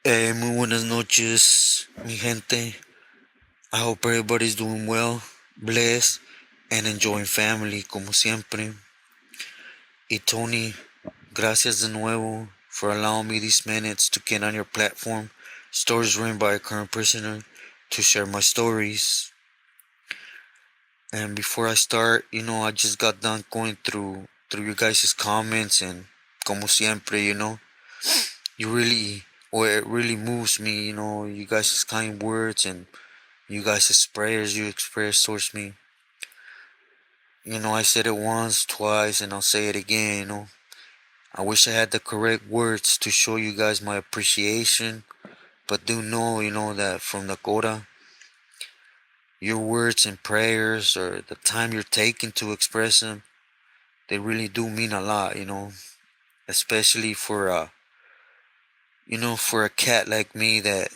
Muy buenas noches, mi gente. I hope everybody's doing well, blessed, and enjoying family, como siempre. Y Tony, gracias de nuevo for allowing me these minutes to get on your platform, Stories Written by a Current Prisoner, to share my stories. And before I start, I just got done going through your guys' comments, and como siempre, it really moves me, you guys' kind words and you guys' prayers you express towards me. I said it once, twice, and I'll say it again. I wish I had the correct words to show you guys my appreciation, but do know, that from the Coda, your words and prayers or the time you're taking to express them, they really do mean a lot, especially for a cat like me that,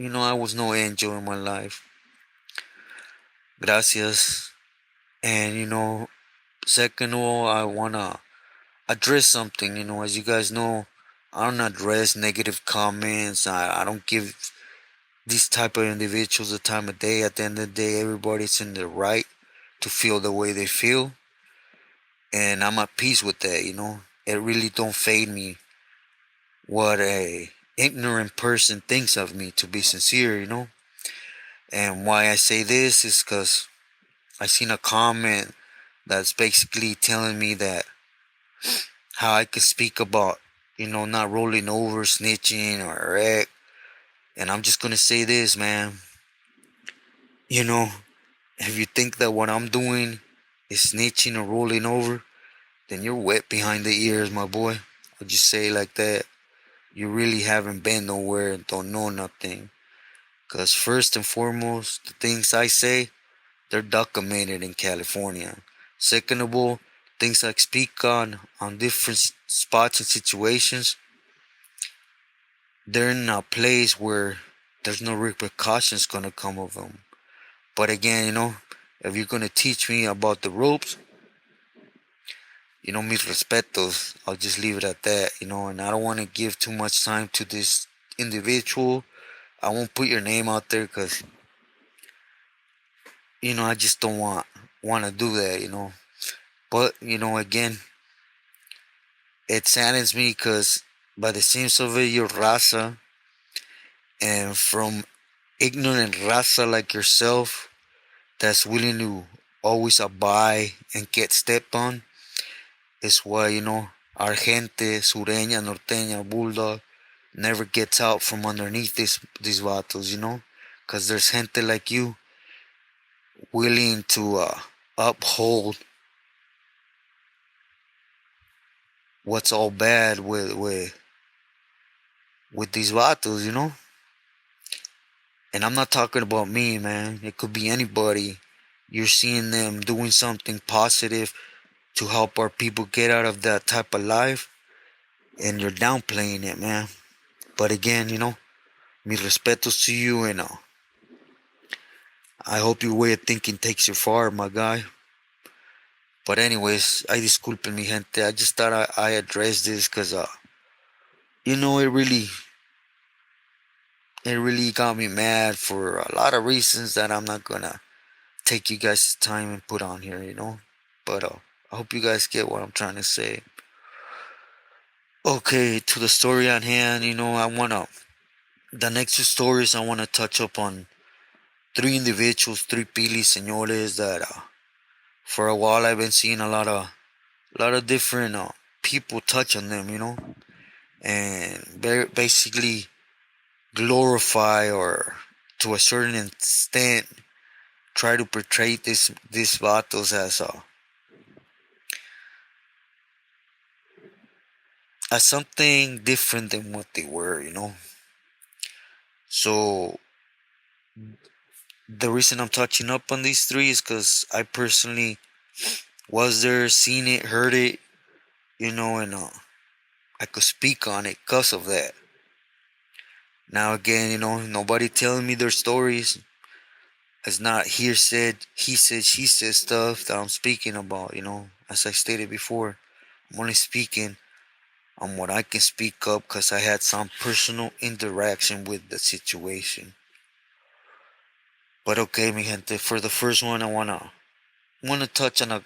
I was no angel in my life. Gracias. And, second of all, I want to address something. As you guys know, I don't address negative comments. I don't give these type of individuals the time of day. At the end of the day, everybody's in the right to feel the way they feel, and I'm at peace with that. It really don't fade me what a ignorant person thinks of me, to be sincere. And why I say this is because I seen a comment that's basically telling me that how I could speak about, not rolling over, snitching, or wreck. And I'm just gonna say this, man. You know, if you think that what I'm doing is snitching or rolling over, then you're wet behind the ears, my boy. I'll just say it like that. You really haven't been nowhere and don't know nothing. Because first and foremost, the things I say, they're documented in California. Second of all, things I speak on different spots and situations, they're in a place where there's no repercussions gonna come of them. But again, if you're gonna teach me about the ropes, mis respetos. I'll just leave it at that, and I don't want to give too much time to this individual. I won't put your name out there because, I just don't want to do that. But, again, it saddens me because by the seams of it, you're raza, and from ignorant raza like yourself that's willing to always abide and get stepped on is why, our gente, sureña, norteña, bulldog, never gets out from underneath these vatos, because there's gente like you willing to uphold what's all bad with these vatos, And I'm not talking about me, man. It could be anybody. You're seeing them doing something positive to help our people get out of that type of life, and you're downplaying it, man. But again, mis respetos to you, and I hope your way of thinking takes you far, my guy. But anyways, I disculpen mi gente. I just thought I addressed this because, it really got me mad for a lot of reasons that I'm not gonna take you guys' time and put on here, But I hope you guys get what I'm trying to say. Okay, to the story at hand, the next two stories I wanna touch up on three individuals, three pilis señores that for a while I've been seeing a lot of different people touch on them, and basically glorify or to a certain extent try to portray these vatos as something different than what they were, So the reason I'm touching up on these three is because I personally was there, seen it, heard it, and I could speak on it because of that. Now again, nobody telling me their stories. It's not hearsay, he said, she said stuff that I'm speaking about, As I stated before, I'm only speaking on what I can speak up because I had some personal interaction with the situation. But okay, mi gente, for the first one, I wanna touch on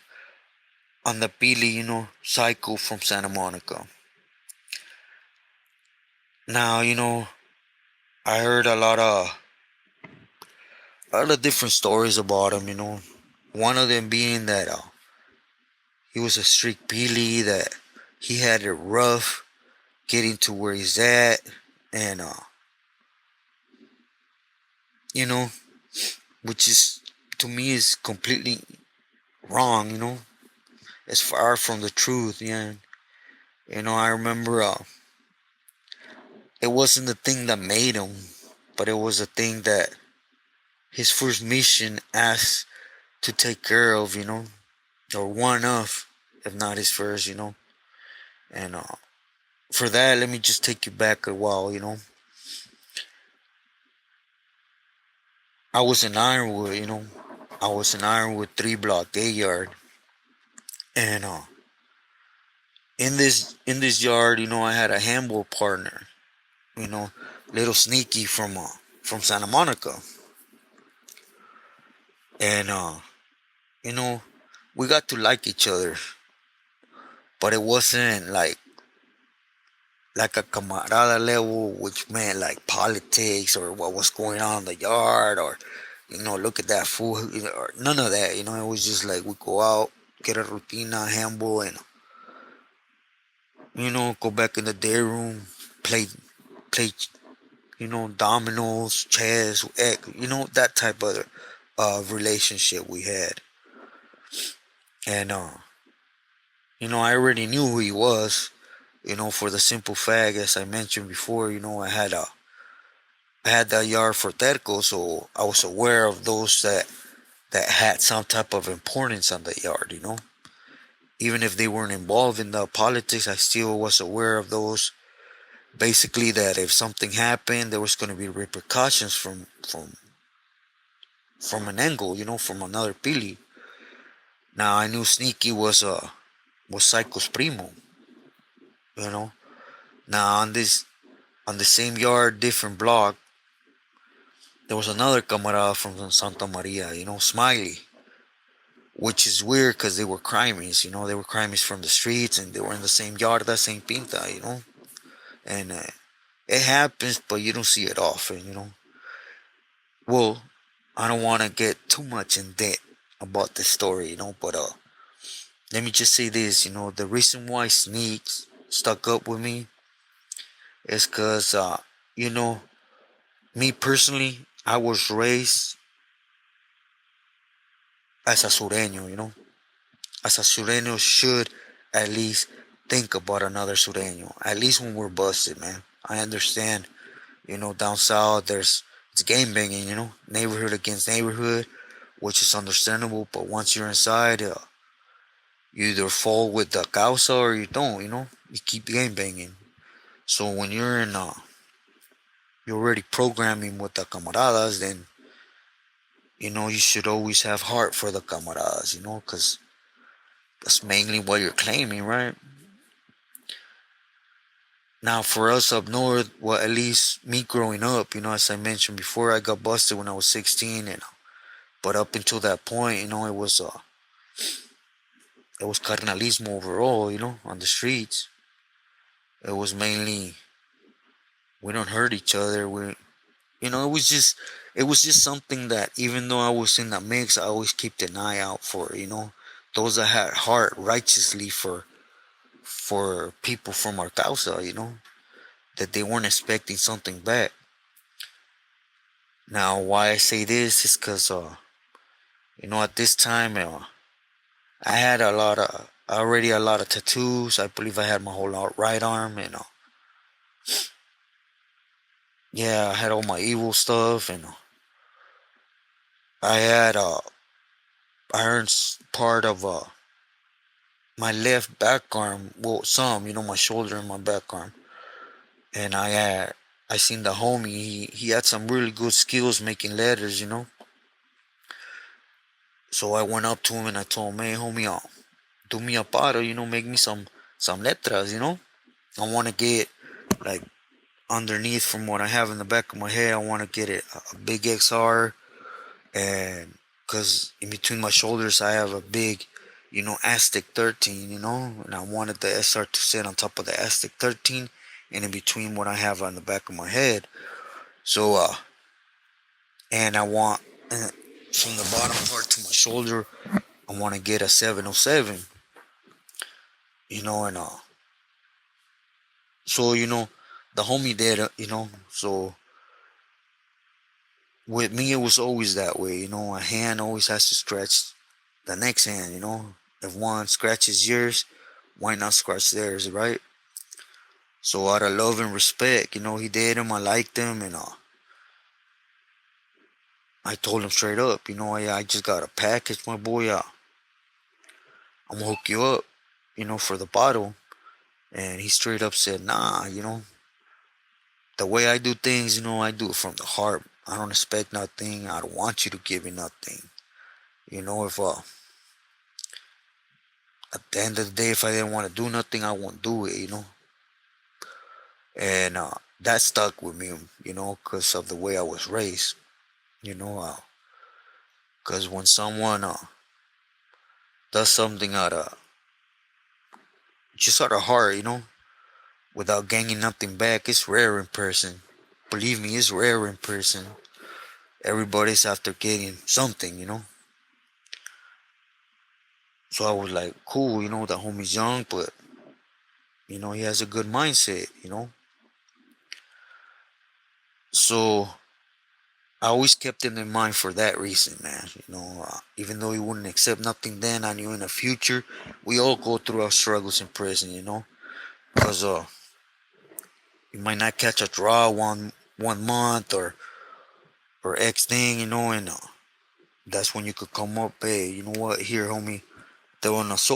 the Billy, cycle from Santa Monica. Now, I heard a lot of different stories about him. One of them being that he was a strict Billy, that he had it rough getting to where he's at, and you know, which is to me is completely wrong. It's far from the truth. Yeah, I remember it wasn't the thing that made him, but it was the thing that his first mission asked to take care of. Or one of, if not his first. And for that, let me just take you back a while. I was in Ironwood. I was in Ironwood 3 block 8 yard, and in this yard, I had a handball partner. You know, little sneaky from Santa Monica, and you know, we got to like each other, but it wasn't like a camarada level, which meant like politics or what was going on in the yard, or look at that fool, or none of that. It was just like we go out, get a rutina, handball, and go back in the day room, play, dominoes, chess, that type of relationship we had. And I already knew who he was, for the simple fact, as I mentioned before, I had that yard for Terco, so I was aware of those that had some type of importance on the yard. Even if they weren't involved in the politics, I still was aware of those. Basically, that if something happened, there was going to be repercussions from an angle, from another Pili. Now I knew Sneaky was Psycho's primo, you know. Now on the same yard, different block, there was another camarada from Santa Maria, Smiley, which is weird because they were crimies, they were crimies from the streets, and they were in the same yard, that same pinta. And it happens, but you don't see it often. Well, I don't want to get too much in debt about this story, but let me just say this, the reason why Sneaks stuck up with me is because, you know, me personally, I was raised as a sureño, as a sureño should at least think about another sureño, at least when we're busted, man. I understand, down south, it's game banging, neighborhood against neighborhood, which is understandable, but once you're inside, you either fall with the causa or you don't, you keep game banging. So when you're already programming with the camaradas, then, you should always have heart for the camaradas, because that's mainly what you're claiming, right? Now, for us up north, well, at least me growing up, as I mentioned before, I got busted when I was 16, but up until that point, it was carnalismo overall, on the streets. It was mainly we don't hurt each other. It was just something that even though I was in the mix, I always kept an eye out for. Those that had heart righteously for people from our causa. That they weren't expecting something back. Now, why I say this is because at this time, I had already a lot of tattoos. I believe I had my whole right arm, and yeah, I had all my evil stuff, and I had I earned part of my left back arm, well, some, my shoulder and my back arm, and I seen the homie. He had some really good skills making letters. So I went up to him and I told him, "Hey, homie, do me a paro, make me some letras." I want to get like underneath from what I have in the back of my head. I want to get it a big XR, and because in between my shoulders I have a big, Aztec 13, and I wanted the SR to sit on top of the Aztec 13, and in between what I have on the back of my head. So, and I want from the bottom part to my shoulder, I want to get a 707, and so the homie did, so with me it was always that way, a hand always has to scratch the next hand, if one scratches yours, why not scratch theirs, right? So out of love and respect, he did him, I liked him, and I told him straight up, I just got a package, my boy, I'm gonna hook you up, for the bottle. And he straight up said, nah, the way I do things, I do it from the heart. I don't expect nothing. I don't want you to give me nothing. If at the end of the day, if I didn't want to do nothing, I won't do it. And that stuck with me, because of the way I was raised. Because when someone does something just out of heart, without gaining nothing back, it's rare in person. Believe me, it's rare in person. Everybody's after getting something, So I was like, cool, that homie's young, but he has a good mindset, So I always kept him in mind for that reason, man. Even though he wouldn't accept nothing then, I knew in the future we all go through our struggles in prison, because you might not catch a draw one month or X thing, and that's when you could come up, hey, you know what? Here, homie, te voy unas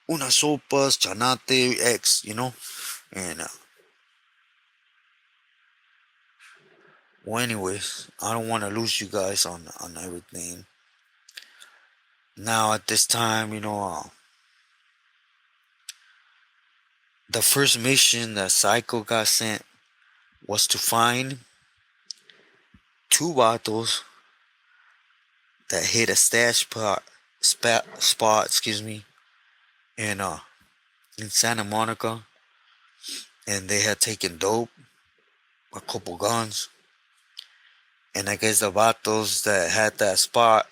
sopas, chanate, X, and well, anyways, I don't want to lose you guys on everything. Now at this time, the first mission that Psycho got sent was to find two bottles that hit a stash spot, excuse me, in in Santa Monica, and they had taken dope, a couple guns, and I guess the bottles that had that spot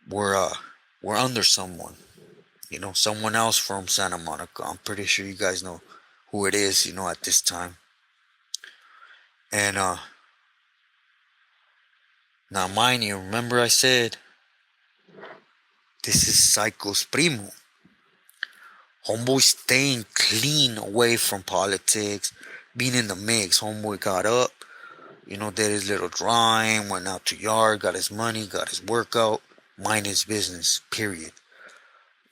were uh were under someone, someone else from Santa Monica. I'm pretty sure you guys know who it is, at this time. And now mind you, remember I said this is Psycho's primo. Homeboy staying clean away from politics, being in the mix. Homeboy got up, did his little drawing, went out to yard, got his money, got his workout, mind his business, period.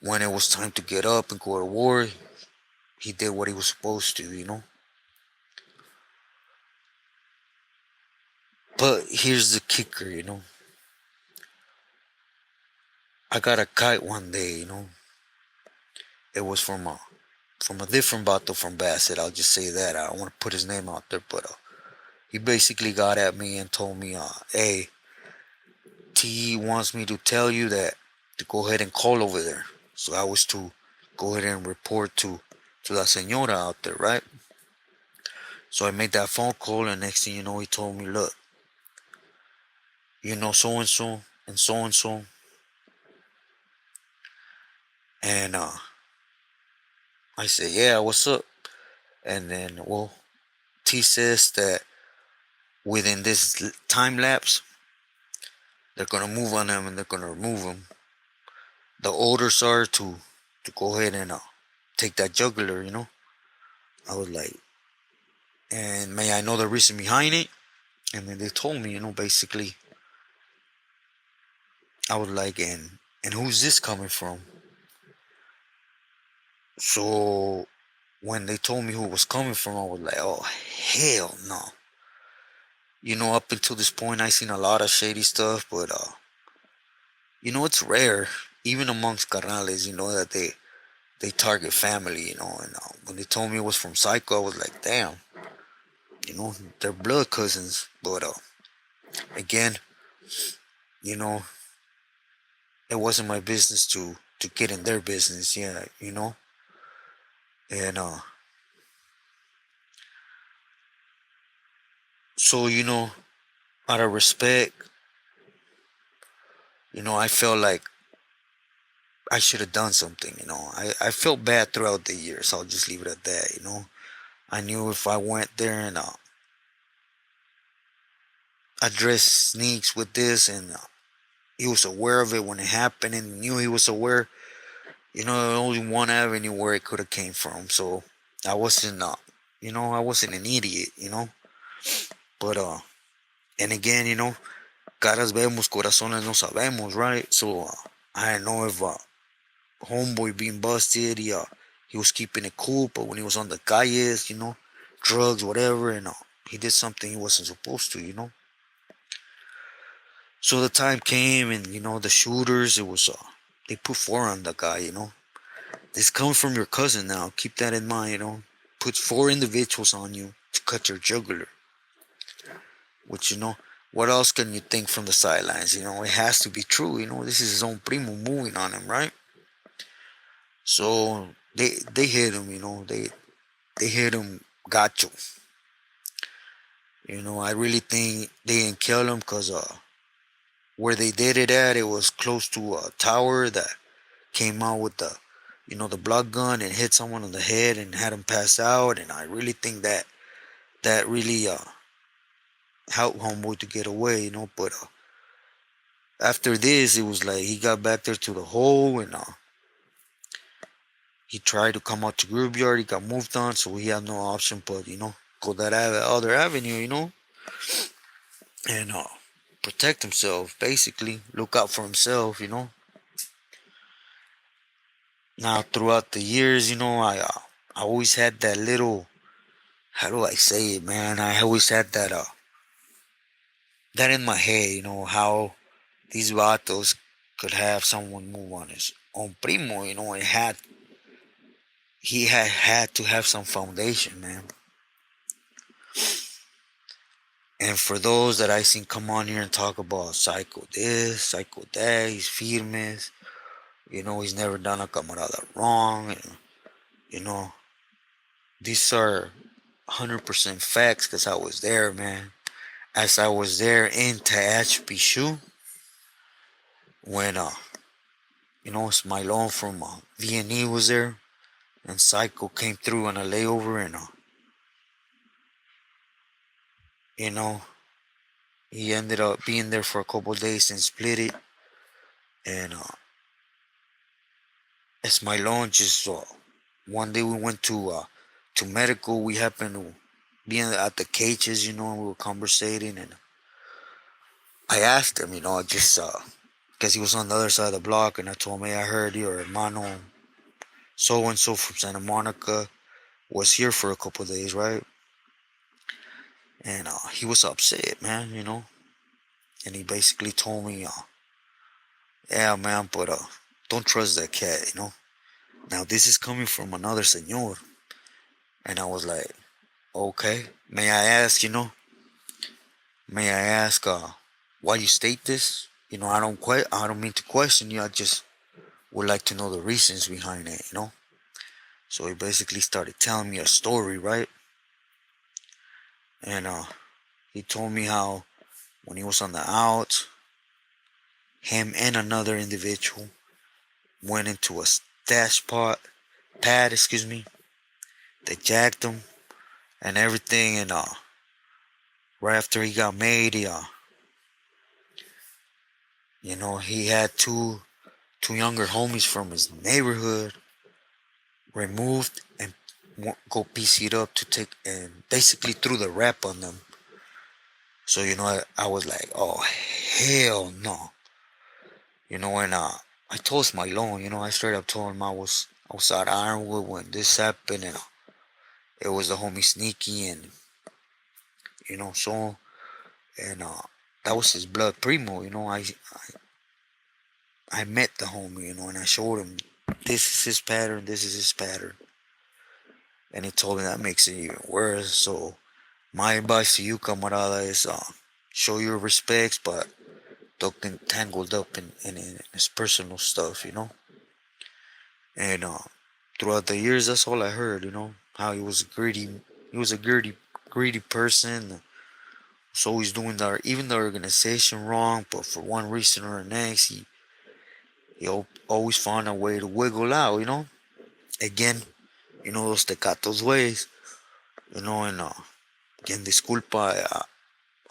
When it was time to get up and go to war, he did what he was supposed to. But here's the kicker, I got a kite one day, It was from a different bottle from Bassett. I'll just say that. I don't want to put his name out there, but he basically got at me and told me, hey, T wants me to tell you that to go ahead and call over there. So I was to go ahead and report to la señora out there, right? So I made that phone call, and next thing you know, he told me, look, so and so and so and so, and I said, yeah, what's up? And then, well, T says that within this time lapse, they're gonna move on him and they're gonna remove him. The orders are to go ahead and take that jugular, I was like, and may I know the reason behind it? And then they told me, basically. I was like, and who's this coming from? So when they told me who it was coming from, I was like, oh hell no. Up until this point, I seen a lot of shady stuff, but it's rare, even amongst carnales, that they target family, and when they told me it was from Psycho, I was like, damn, they're blood cousins. But again, you know, it wasn't my business to get in their business. Yeah, and so out of respect, I felt like I should have done something. I felt bad throughout the years. I'll just leave it at that. I knew if I went there and addressed Sneaks with this, and he was aware of it when it happened, and knew he was aware. Only one avenue where it could have came from. So I wasn't, I wasn't an idiot. But and again, caras vemos, corazones no sabemos, right? So I didn't know if homeboy being busted, he was keeping it cool, but when he was on the calles, drugs, whatever, and he did something he wasn't supposed to. So the time came, and the shooters, it was they put four on the guy. This comes from your cousin now. Keep that in mind. Put four individuals on you to cut your jugular. Which what else can you think from the sidelines? It has to be true. This is his own primo moving on him, right? So they hit him. They hit him gacho. I really think they didn't kill him because where they did it at, it was close to a tower that came out with the blood gun and hit someone on the head and had him pass out. And I really think that really helped homeboy to get away. But after this, it was like he got back there to the hole, and he tried to come out to graveyard. He got moved on, so he had no option but go that other avenue, and protect himself. Basically, look out for himself. Now throughout the years, I always had that little, how do I say it, man? I always had that in my head, how these vatos could have someone move on his own primo, he had to have some foundation, man. And for those that I seen come on here and talk about Psycho this, Psycho that, he's firmes, he's never done a camarada wrong, and, these are 100% facts because I was there, man. As I was there in Teachpichu, when Smilon from V&E was there, and Psycho came through on a layover, and he ended up being there for a couple of days and split it. And Smilon just one day we went to medical. We happened to be at the cages, and we were conversating, and I asked him, just because he was on the other side of the block, and I told him, hey, I heard your hermano so and so from Santa Monica was here for a couple of days, right? And he was upset, man, and he basically told me, yeah, man, but don't trust that cat, Now this is coming from another senor, and I was like, okay, may I ask, why you state this? I don't mean to question you. I just would like to know the reasons behind it, So he basically started telling me a story, right? And he told me how when he was on the out, him and another individual went into a stash pad, excuse me. They jacked him and everything, and right after he got made, he had two younger homies from his neighborhood removed and go piece it up to take, and basically threw the rap on them. So I was like, oh hell no, and I told Smilon, I straight up told him I was outside Ironwood when this happened, and it was the homie Sneaky, and so, and that was his blood primo. I met the homie, and I showed him this is his pattern, this is his pattern. And he told me that makes it even worse. So my advice to you, camarada, is show your respects, but don't get tangled up in his personal stuff, And throughout the years, that's all I heard, how he was greedy. He was a greedy person. Was always doing even the organization wrong, but for one reason or the next, he always found a way to wiggle out, Again, those tecatos ways, and again, disculpa,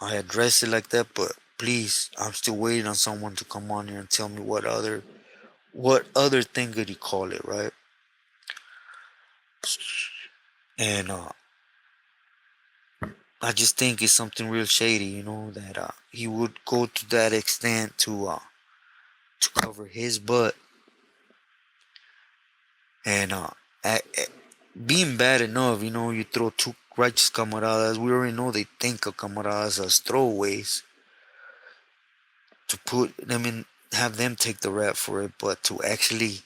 I address it like that, but please, I'm still waiting on someone to come on here and tell me what other thing could he call it, right? And I just think it's something real shady, that he would go to that extent to cover his butt, and being bad enough, you throw two righteous camaradas. We already know they think of camaradas as throwaways, to put them in, have them take the rap for it, but to actually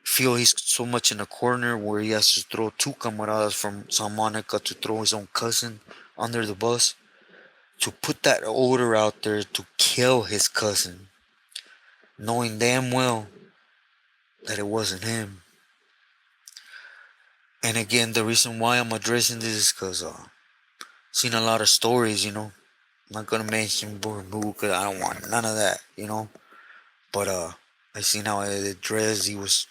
feel he's so much in a corner where he has to throw two camaradas from San Monica to throw his own cousin under the bus, to put that order out there to kill his cousin, knowing damn well that it wasn't him. And again, the reason why I'm addressing this is because seen a lot of stories, I'm not gonna mention Burnu because I don't want none of that, But I seen how it dressed. He was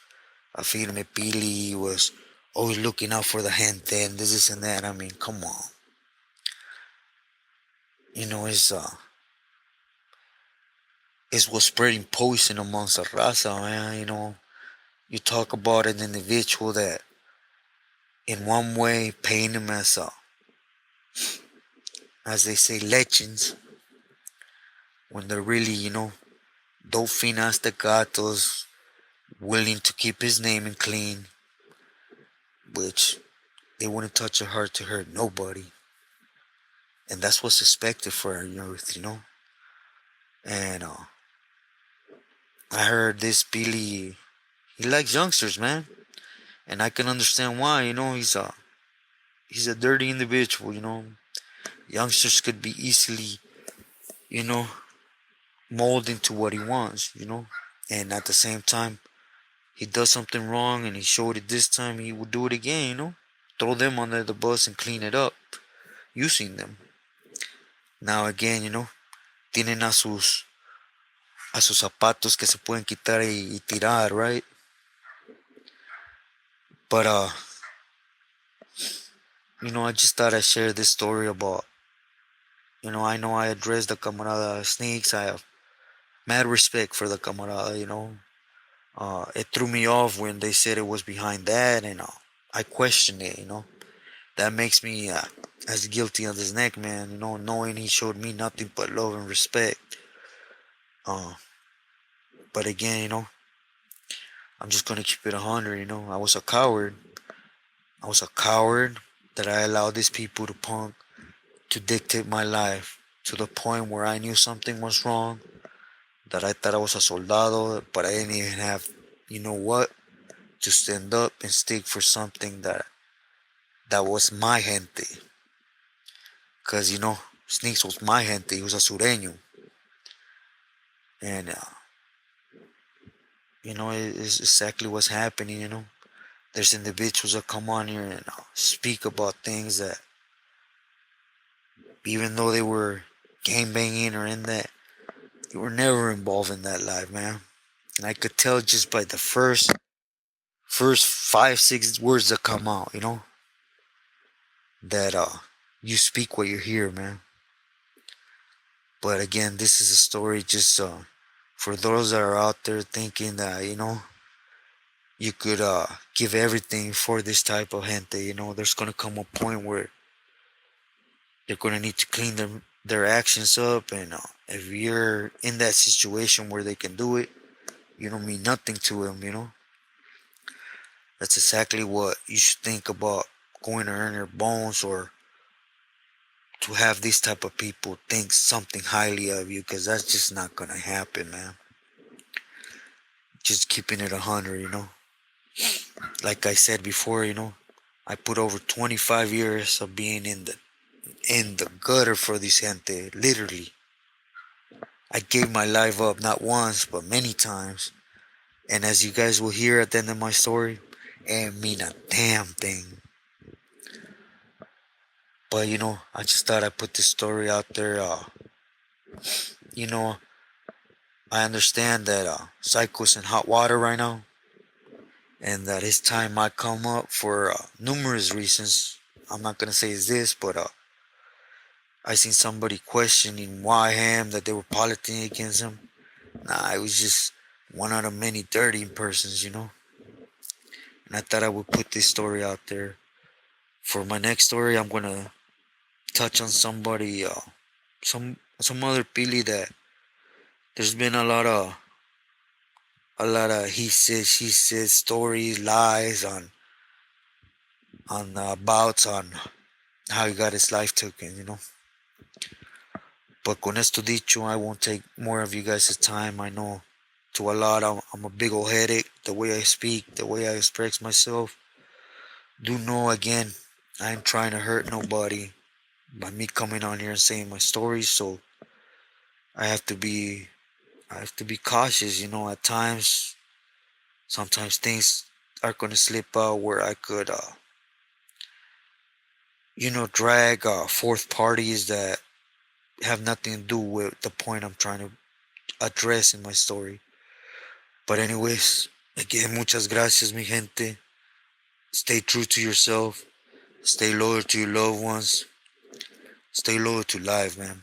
a firme pili. He was always looking out for the gente and this and that. I mean, come on. It's was spreading poison amongst the raza, man. You talk about an individual that, in one way, paint him as they say, legends, when they're really, dope finas tecatos, willing to keep his name and clean, which they wouldn't touch a heart to hurt nobody. And that's what's expected for our youth, And I heard this Billy, he likes youngsters, man. And I can understand why, he's a dirty individual, Youngsters could be easily, you know, mold into what he wants, And at the same time, he does something wrong and he showed it this time, he would do it again, Throw them under the bus and clean it up using them. Now again, tienen a sus zapatos que se pueden quitar y tirar, right? But I just thought I'd share this story about, I know I addressed the camarada sneaks. I have mad respect for the camarada, it threw me off when they said it was behind that, and I questioned it, That makes me as guilty as his neck, man, knowing he showed me nothing but love and respect. But again, I'm just gonna keep it 100, I was a coward. I was a coward that I allowed these people to dictate my life to the point where I knew something was wrong, that I thought I was a soldado, but I didn't even have, what, to stand up and stick for something that was my gente. Cause Sneaks was my gente. He was a sureño, and it's exactly what's happening. There's individuals that come on here and speak about things that, even though they were gang banging or in that, they were never involved in that life, man. And I could tell just by the first 5, 6 words that come out, that you speak what you hear, man. But again, this is a story just for those that are out there thinking that, you could give everything for this type of gente. There's gonna come a point where they're gonna need to clean their actions up, and if you're in that situation where they can do it, you don't mean nothing to them. That's exactly what you should think about going to earn your bones, or to have these type of people think something highly of you, because that's just not gonna happen, man. just keeping it 100, Like I said before, I put over 25 years of being in the gutter for this gente, literally. I gave my life up not once, but many times. And as you guys will hear at the end of my story, it mean a damn thing. But I just thought I'd put this story out there. You know, I understand that Psycho's in hot water right now, and that his time might come up for numerous reasons. I'm not gonna say it's this, but I seen somebody questioning why him, that they were politicking against him. Nah, it was just one out of many dirty persons. And I thought I would put this story out there. For my next story, I'm gonna touch on somebody, some other Pili that there's been a lot of he said she said stories, lies on bouts on how he got his life taken. But con esto dicho, I won't take more of you guys' time. I know to a lot I'm a big old headache. The way I speak, the way I express myself. Do know again, I ain't trying to hurt nobody by me coming on here and saying my stories. So I have to be cautious. At times, sometimes things are gonna slip out where I could drag fourth parties that have nothing to do with the point I'm trying to address in my story. But anyways, again, muchas gracias, mi gente. Stay true to yourself. Stay loyal to your loved ones. Stay loyal to life, man.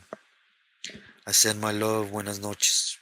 I send my love. Buenas noches.